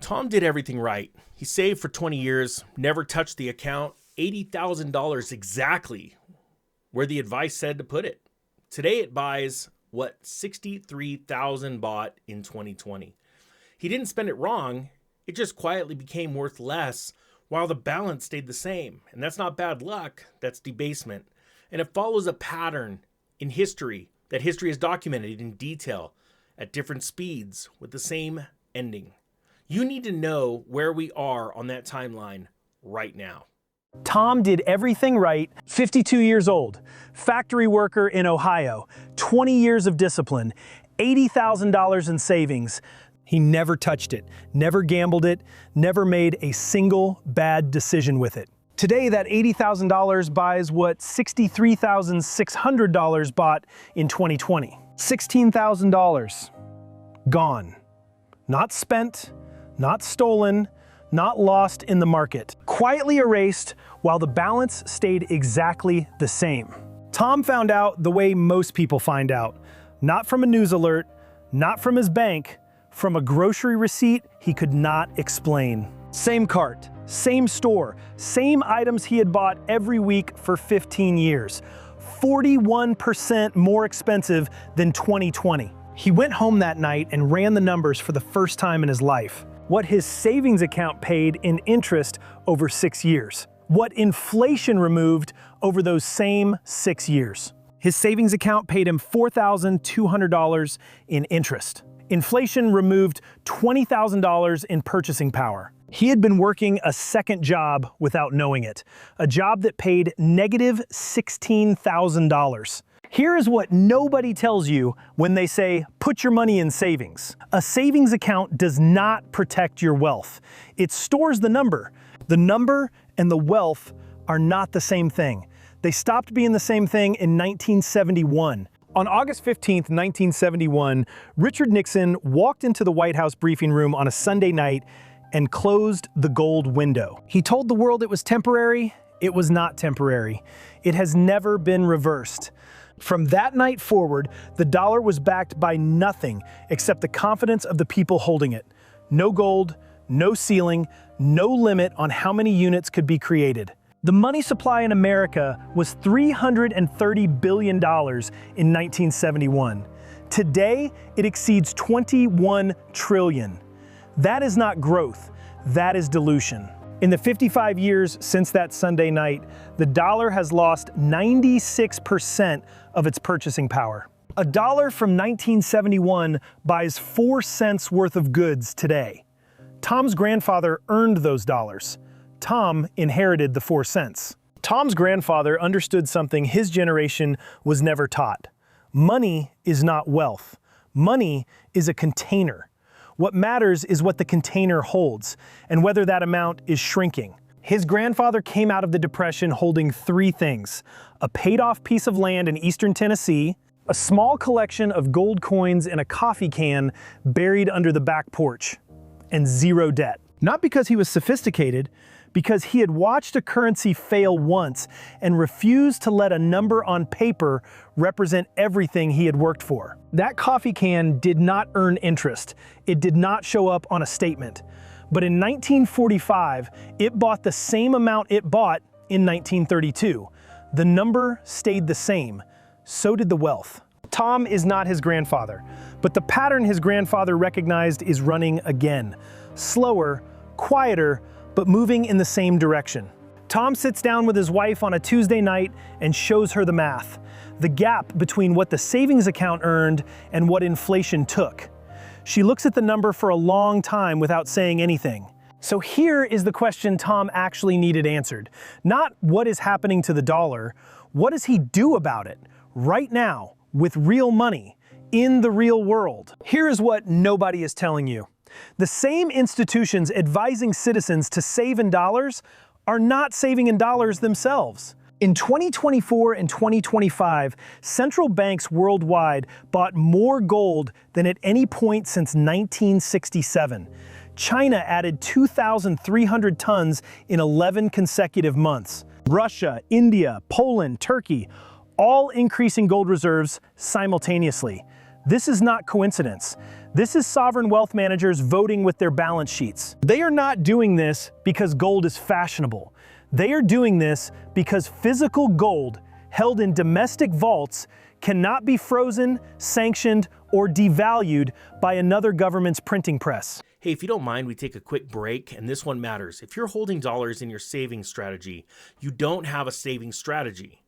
Tom did everything right. He saved for 20 years, never touched the account, $80,000 exactly where the advice said to put it. Today it buys what 63,000 bought in 2020. He didn't spend it wrong, it just quietly became worth less while the balance stayed the same. And that's not bad luck, that's debasement. And it follows a pattern in history that history has documented in detail at different speeds with the same ending. You need to know where we are on that timeline right now. Tom did everything right, 52 years old, factory worker in Ohio, 20 years of discipline, $80,000 in savings. He never touched it, never gambled it, never made a single bad decision with it. Today, that $80,000 buys what $63,600 bought in 2020. $16,000 gone. Not spent, not stolen, not lost in the market. Quietly erased while the balance stayed exactly the same. Tom found out the way most people find out. Not from a news alert, not from his bank, from a grocery receipt he could not explain. Same cart, same store, same items he had bought every week for 15 years. 41% more expensive than 2020. He went home that night and ran the numbers for the first time in his life. What his savings account paid in interest over 6 years. What inflation removed over those same 6 years. His savings account paid him $4,200 in interest. Inflation removed $20,000 in purchasing power. He had been working a second job without knowing it. A job that paid negative $16,000. Here is what nobody tells you when they say, put your money in savings. A savings account does not protect your wealth. It stores the number. The number and the wealth are not the same thing. They stopped being the same thing in 1971. On August 15th, 1971, Richard Nixon walked into the White House briefing room on a Sunday night and closed the gold window. He told the world it was temporary. It was not temporary. It has never been reversed. From that night forward, the dollar was backed by nothing except the confidence of the people holding it. No gold, no ceiling, no limit on how many units could be created. The money supply in America was $330 billion in 1971. Today, it exceeds $21 trillion. That is not growth, that is dilution. In the 55 years since that Sunday night, the dollar has lost 96% of its purchasing power. A dollar from 1971 buys 4 cents worth of goods today. Tom's grandfather earned those dollars. Tom inherited the 4 cents. Tom's grandfather understood something his generation was never taught. Money is not wealth. Money is a container. What matters is what the container holds, and whether that amount is shrinking. His grandfather came out of the Depression holding 3 things: a paid-off piece of land in eastern Tennessee, a small collection of gold coins in a coffee can buried under the back porch, and 0 debt. Not because he was sophisticated, because he had watched a currency fail once and refused to let a number on paper represent everything he had worked for. That coffee can did not earn interest. It did not show up on a statement. But in 1945, it bought the same amount it bought in 1932. The number stayed the same. So did the wealth. Tom is not his grandfather, but the pattern his grandfather recognized is running again. Slower, quieter, but moving in the same direction. Tom sits down with his wife on a Tuesday night and shows her the math. The gap between what the savings account earned and what inflation took. She looks at the number for a long time without saying anything. So here is the question Tom actually needed answered. Not what is happening to the dollar, what does he do about it, right now, with real money, in the real world? Here is what nobody is telling you. The same institutions advising citizens to save in dollars are not saving in dollars themselves. In 2024 and 2025, central banks worldwide bought more gold than at any point since 1967. China added 2,300 tons in 11 consecutive months. Russia, India, Poland, Turkey, all increasing gold reserves simultaneously. This is not coincidence. This is sovereign wealth managers voting with their balance sheets. They are not doing this because gold is fashionable. They are doing this because physical gold held in domestic vaults cannot be frozen, sanctioned, or devalued by another government's printing press. Hey, if you don't mind, we take a quick break, and this one matters. If you're holding dollars in your savings strategy, you don't have a savings strategy.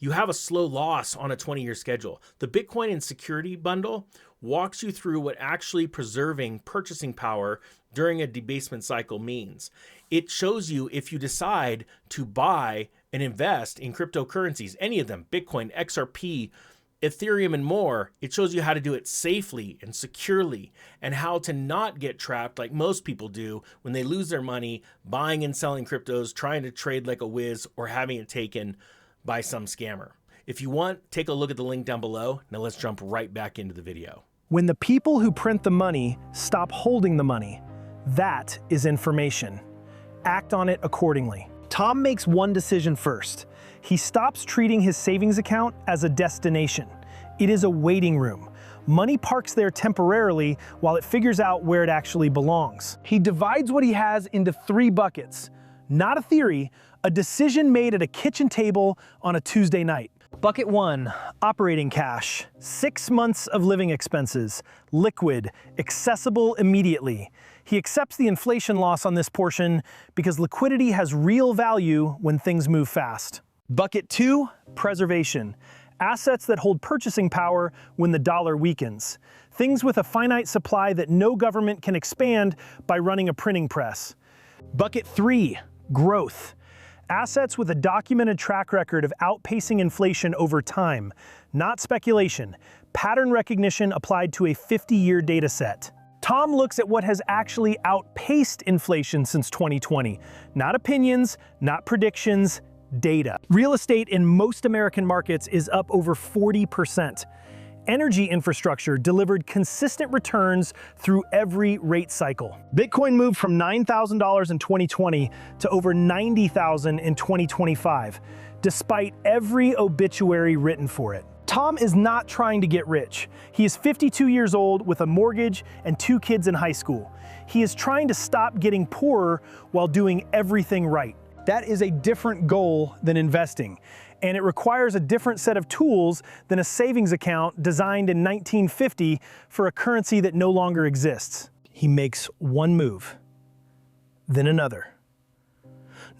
You have a slow loss on a 20-year schedule. The Bitcoin and Security Bundle walks you through what actually preserving purchasing power during a debasement cycle means. It shows you if you decide to buy and invest in cryptocurrencies, any of them, Bitcoin, XRP, Ethereum, and more. It shows you how to do it safely and securely and how to not get trapped like most people do when they lose their money buying and selling cryptos, trying to trade like a whiz, or having it taken by some scammer. If you want, take a look at the link down below. Now let's jump right back into the video. When the people who print the money stop holding the money, that is information. Act on it accordingly. Tom makes one decision first. He stops treating his savings account as a destination. It is a waiting room. Money parks there temporarily while it figures out where it actually belongs. He divides what he has into 3 buckets. Not a theory, a decision made at a kitchen table on a Tuesday night. Bucket 1, operating cash. 6 months of living expenses, liquid, accessible immediately. He accepts the inflation loss on this portion because liquidity has real value when things move fast. Bucket 2, preservation. Assets that hold purchasing power when the dollar weakens. Things with a finite supply that no government can expand by running a printing press. Bucket 3, growth. Assets with a documented track record of outpacing inflation over time. Not speculation, pattern recognition applied to a 50-year data set. Tom looks at what has actually outpaced inflation since 2020. Not opinions, not predictions, data. Real estate in most American markets is up over 40%. Energy infrastructure delivered consistent returns through every rate cycle. Bitcoin moved from $9,000 in 2020 to over $90,000 in 2025, despite every obituary written for it. Tom is not trying to get rich. He is 52 years old with a mortgage and 2 kids in high school. He is trying to stop getting poorer while doing everything right. That is a different goal than investing, and it requires a different set of tools than a savings account designed in 1950 for a currency that no longer exists. He makes one move, then another.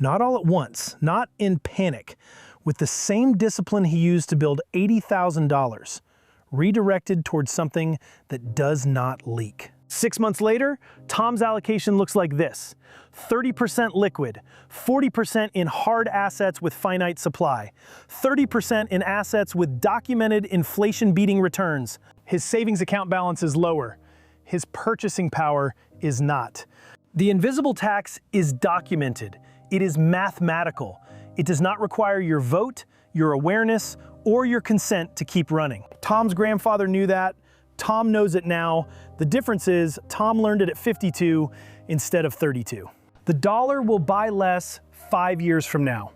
Not all at once, not in panic, with the same discipline he used to build $80,000, redirected towards something that does not leak. 6 months later, Tom's allocation looks like this: 30% liquid, 40% in hard assets with finite supply, 30% in assets with documented inflation-beating returns. His savings account balance is lower. His purchasing power is not. The invisible tax is documented. It is mathematical. It does not require your vote, your awareness, or your consent to keep running. Tom's grandfather knew that. Tom knows it now. The difference is Tom learned it at 52 instead of 32. The dollar will buy less 5 years from now.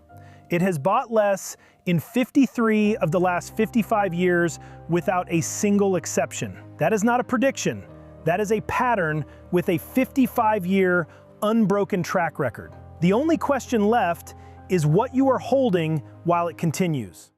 It has bought less in 53 of the last 55 years without a single exception. That is not a prediction. That is a pattern with a 55-year unbroken track record. The only question left is what you are holding while it continues.